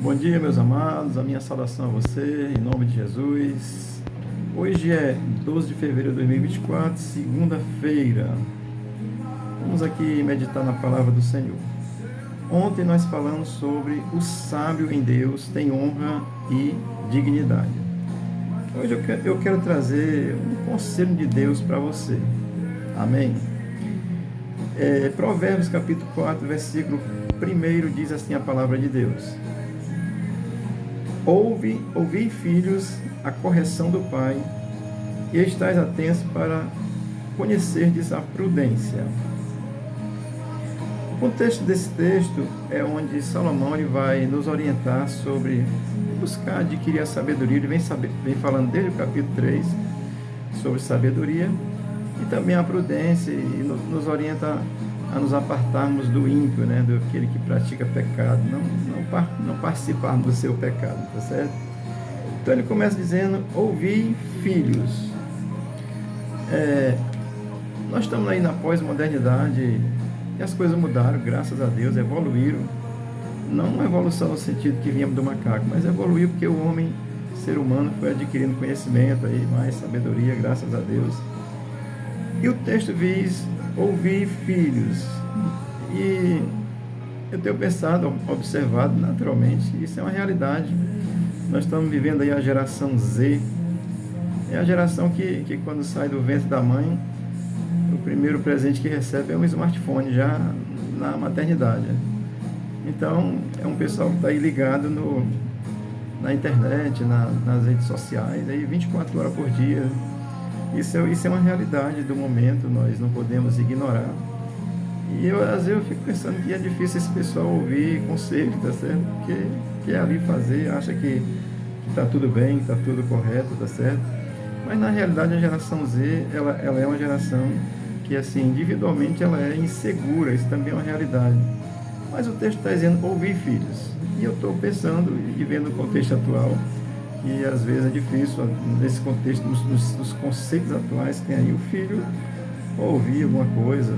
Bom dia, meus amados, a minha saudação a você, em nome de Jesus. Hoje é 12 de fevereiro de 2024, segunda-feira. Vamos aqui meditar na palavra do Senhor. Ontem nós falamos sobre o sábio em Deus tem honra e dignidade. Hoje eu quero trazer um conselho de Deus para você. Amém? Provérbios capítulo 4, versículo 1 diz assim a palavra de Deus: Ouvi, filhos, a correção do pai, e estais atentos para conhecerdes a prudência. O contexto desse texto é onde Salomão ele vai nos orientar sobre buscar adquirir a sabedoria. Ele vem falando desde o capítulo 3 sobre sabedoria e também a prudência, e nos orienta a nos apartarmos do ímpio, né, do aquele que pratica pecado, não participarmos do seu pecado, tá certo? Então ele começa dizendo: ouvi, filhos. Nós estamos aí na pós-modernidade e as coisas mudaram, graças a Deus, evoluíram. Não uma evolução no sentido que viemos do macaco, mas evoluiu porque o homem, ser humano, foi adquirindo conhecimento, aí, mais sabedoria, graças a Deus. E o texto diz: ouvi, filhos. E eu tenho pensado, observado naturalmente, isso é uma realidade. Nós estamos vivendo aí a geração Z. É a geração que quando sai do ventre da mãe, o primeiro presente que recebe é um smartphone, já na maternidade. Então, é um pessoal que está aí ligado na internet, nas redes sociais, aí 24 horas por dia. Isso é uma realidade do momento, nós não podemos ignorar. E às vezes eu fico pensando que é difícil esse pessoal ouvir conselho, tá certo? Porque quer ali fazer, acha que está tudo bem, que está tudo correto, tá certo? Mas na realidade a geração Z, ela é uma geração que, assim, individualmente ela é insegura, isso também é uma realidade. Mas o texto está dizendo: ouvi, filhos. E eu estou pensando e vendo o contexto atual, que às vezes é difícil, nesse contexto, nos conceitos atuais, tem aí o filho ouvir alguma coisa,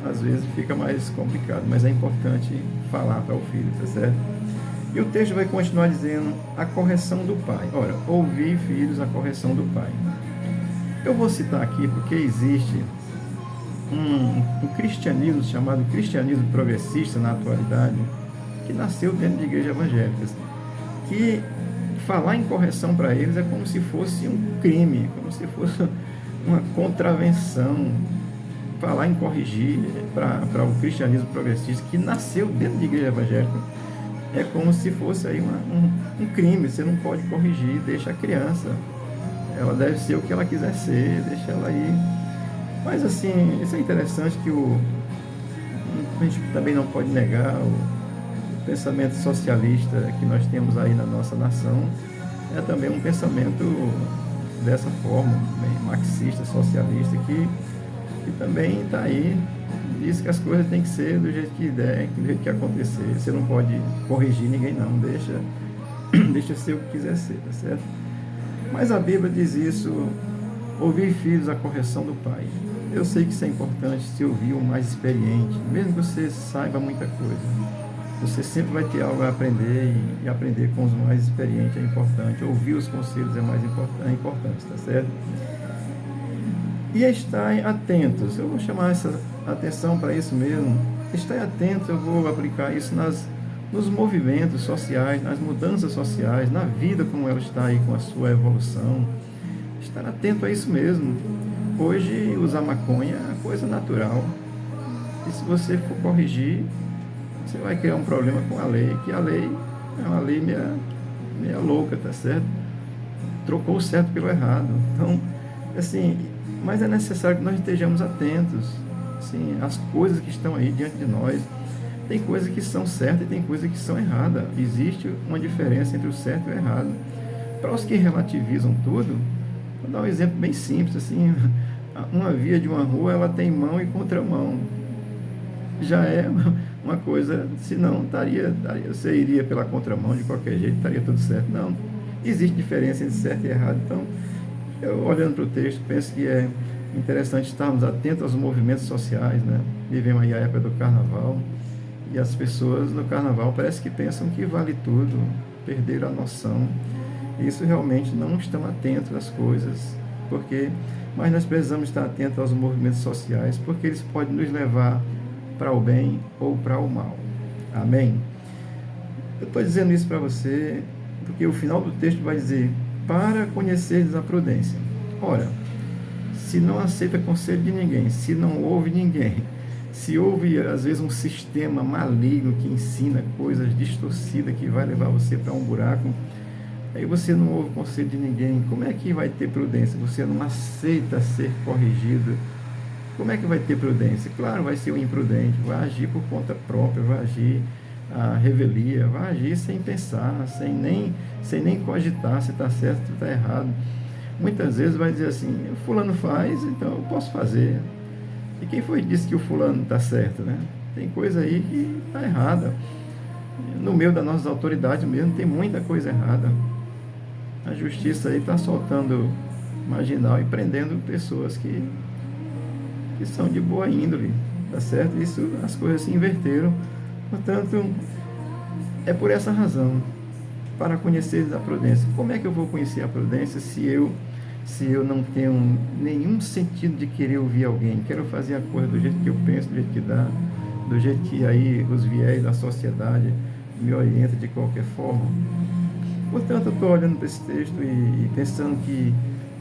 às vezes fica mais complicado, mas é importante falar para o filho, tá certo? E o texto vai continuar dizendo: a correção do pai. Ora, ouvi, filhos, a correção do pai. Eu vou citar aqui porque existe um cristianismo chamado cristianismo progressista na atualidade, que nasceu dentro de igrejas evangélicas, que falar em correção para eles é como se fosse um crime, como se fosse uma contravenção. Falar em corrigir para o cristianismo progressista, que nasceu dentro de igreja evangélica, é como se fosse aí um crime. Você não pode corrigir, deixa a criança, ela deve ser o que ela quiser ser, deixa ela ir. Mas assim, isso é interessante, que a gente também não pode negar o pensamento socialista que nós temos aí na nossa nação. É também um pensamento dessa forma, bem marxista, socialista, que também está aí, diz que as coisas têm que ser do jeito que der, do jeito que acontecer. Você não pode corrigir ninguém, não, deixa ser o que quiser ser, tá certo? Mas a Bíblia diz isso: ouvir, filhos, a correção do pai. Eu sei que isso é importante, se ouvir um mais experiente, mesmo que você saiba muita coisa, você sempre vai ter algo a aprender, e aprender com os mais experientes é importante. Ouvir os conselhos é importante, tá certo? E estar atentos. Eu vou chamar essa atenção para isso mesmo. Estar atentos, eu vou aplicar isso nos movimentos sociais, nas mudanças sociais, na vida como ela está aí com a sua evolução. Estar atento a isso mesmo. Hoje, usar maconha é uma coisa natural. E se você for corrigir, você vai criar um problema com a lei, que a lei é uma lei meia louca, tá certo? Trocou o certo pelo errado. Então, assim, mas é necessário que nós estejamos atentos, assim, às coisas que estão aí diante de nós. Tem coisas que são certas e tem coisas que são erradas. Existe uma diferença entre o certo e o errado. Para os que relativizam tudo, vou dar um exemplo bem simples, assim, uma via de uma rua, ela tem mão e contramão. Já é uma coisa, se não, você iria pela contramão de qualquer jeito, estaria tudo certo. Não, existe diferença entre certo e errado. Então, eu, olhando para o texto, penso que é interessante estarmos atentos aos movimentos sociais, né? Vivemos aí a época do carnaval, E as pessoas no carnaval parece que pensam que vale tudo, perderam a noção. Isso realmente não estão atentos às coisas, mas nós precisamos estar atentos aos movimentos sociais, porque eles podem nos levar para o bem ou para o mal. Amém? Eu estou dizendo isso para você, porque o final do texto vai dizer, para conheceres a prudência. Ora, se não aceita conselho de ninguém, se não ouve ninguém, se houve, às vezes, um sistema maligno que ensina coisas distorcidas que vai levar você para um buraco, aí você não ouve conselho de ninguém, como é que vai ter prudência? Você não aceita ser corrigido, como é que vai ter prudência? Claro, vai ser um imprudente, vai agir por conta própria, vai agir à revelia, vai agir sem pensar, sem nem cogitar se está certo ou está errado. Muitas vezes vai dizer assim, o fulano faz, então eu posso fazer. E quem foi que disse que o fulano está certo, né? Tem coisa aí que está errada. No meio das nossas autoridades mesmo tem muita coisa errada. A justiça aí está soltando marginal e prendendo pessoas que são de boa índole, tá certo? Isso, as coisas se inverteram. Portanto, é por essa razão, para conhecer a prudência. Como é que eu vou conhecer a prudência se eu não tenho nenhum sentido de querer ouvir alguém? Quero fazer a coisa do jeito que eu penso, do jeito que dá, do jeito que aí os viés da sociedade me orientam de qualquer forma. Portanto, eu estou olhando para esse texto e pensando que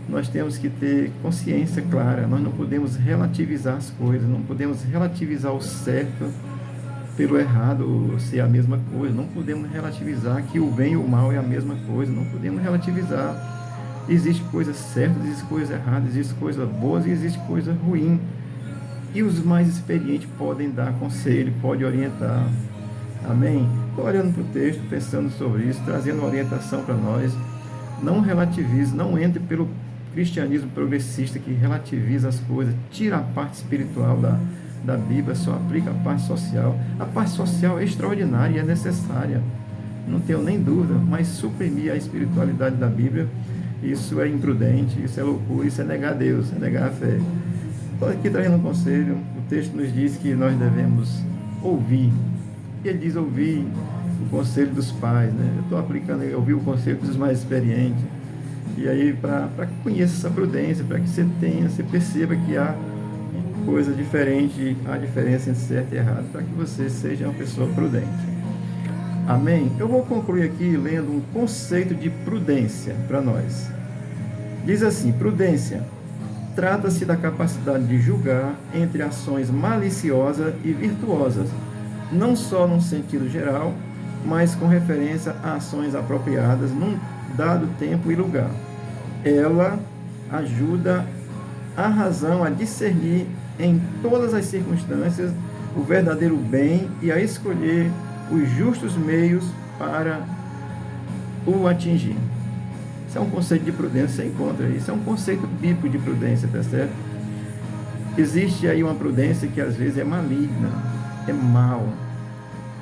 nós temos que ter consciência clara, nós não podemos relativizar as coisas, não podemos relativizar o certo pelo errado ser a mesma coisa, não podemos relativizar que o bem e o mal é a mesma coisa, não podemos relativizar. Existem coisas certas, existem coisas erradas, existem coisas boas e existe coisa ruim. E os mais experientes podem dar conselho, podem orientar. Amém? Estou olhando para o texto, pensando sobre isso, trazendo orientação para nós. Não relativize, não entre pelo cristianismo progressista que relativiza as coisas, tira a parte espiritual da Bíblia, só aplica a parte social. A parte social é extraordinária e é necessária, não tenho nem dúvida, mas suprimir a espiritualidade da Bíblia, isso é imprudente, isso é loucura, isso é negar Deus, é negar a fé. Estou aqui trazendo um conselho, o texto nos diz que nós devemos ouvir, e ele diz ouvir o conselho dos pais, né? Eu estou aplicando ouvir o conselho dos mais experientes, e aí para que conheça essa prudência, para que você perceba que há coisa diferente, há diferença entre certo e errado, para que você seja uma pessoa prudente. Amém? Eu vou concluir aqui lendo um conceito de prudência para nós. Diz assim, prudência trata-se da capacidade de julgar entre ações maliciosas e virtuosas, não só num sentido geral, mas com referência a ações apropriadas num dado tempo e lugar. Ela ajuda a razão a discernir em todas as circunstâncias o verdadeiro bem e a escolher os justos meios para o atingir. Isso é um conceito de prudência, você encontra isso, é um conceito bíblico de prudência, tá certo? Existe aí uma prudência que às vezes é maligna, é mal.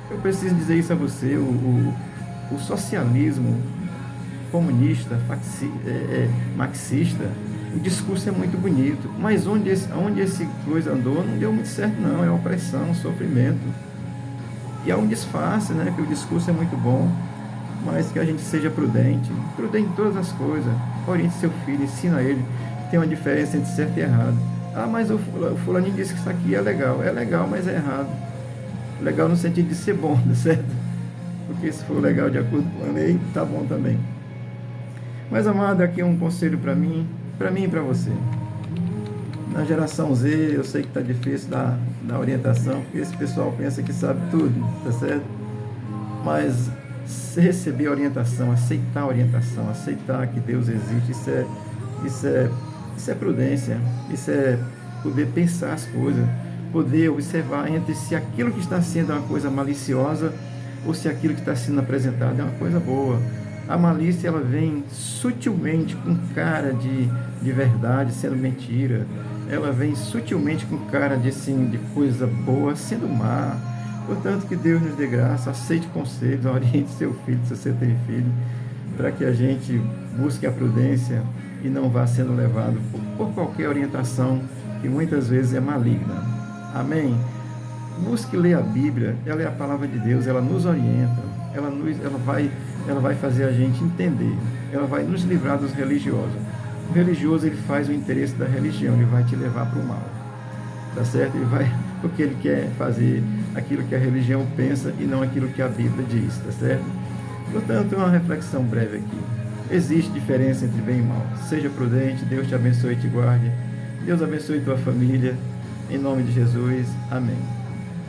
Eu preciso dizer isso a você, o socialismo comunista, marxista, o discurso é muito bonito, mas onde esse coisa andou não deu muito certo não, é opressão, sofrimento. E há um disfarce, né, que o discurso é muito bom, mas que a gente seja prudente em todas as coisas, oriente seu filho, ensina ele, tem uma diferença entre certo e errado. Ah, mas o fulaninho disse que isso aqui é legal, mas é errado. Legal no sentido de ser bom, certo? Porque se for legal de acordo com a lei, tá bom também. Mas, amado, aqui é um conselho para mim e para você. Na geração Z, eu sei que está difícil dar orientação, porque esse pessoal pensa que sabe tudo, tá certo? Mas receber orientação, aceitar que Deus existe, isso é prudência, isso é poder pensar as coisas, poder observar entre se aquilo que está sendo uma coisa maliciosa ou se aquilo que está sendo apresentado é uma coisa boa. A malícia, ela vem sutilmente com cara de verdade sendo mentira, ela vem sutilmente com cara de coisa boa sendo má. Portanto, que Deus nos dê graça, aceite conselhos, oriente seu filho, se você tem filho, para que a gente busque a prudência e não vá sendo levado por qualquer orientação que muitas vezes é maligna. Amém? Busque ler a Bíblia, ela é a palavra de Deus, ela nos orienta, ela vai fazer a gente entender, ela vai nos livrar dos religiosos. O religioso, ele faz o interesse da religião, ele vai te levar para o mal, tá certo? Ele vai, porque ele quer fazer aquilo que a religião pensa e não aquilo que a Bíblia diz, tá certo? Portanto, uma reflexão breve aqui. Existe diferença entre bem e mal. Seja prudente, Deus te abençoe e te guarde. Deus abençoe tua família. Em nome de Jesus. Amém.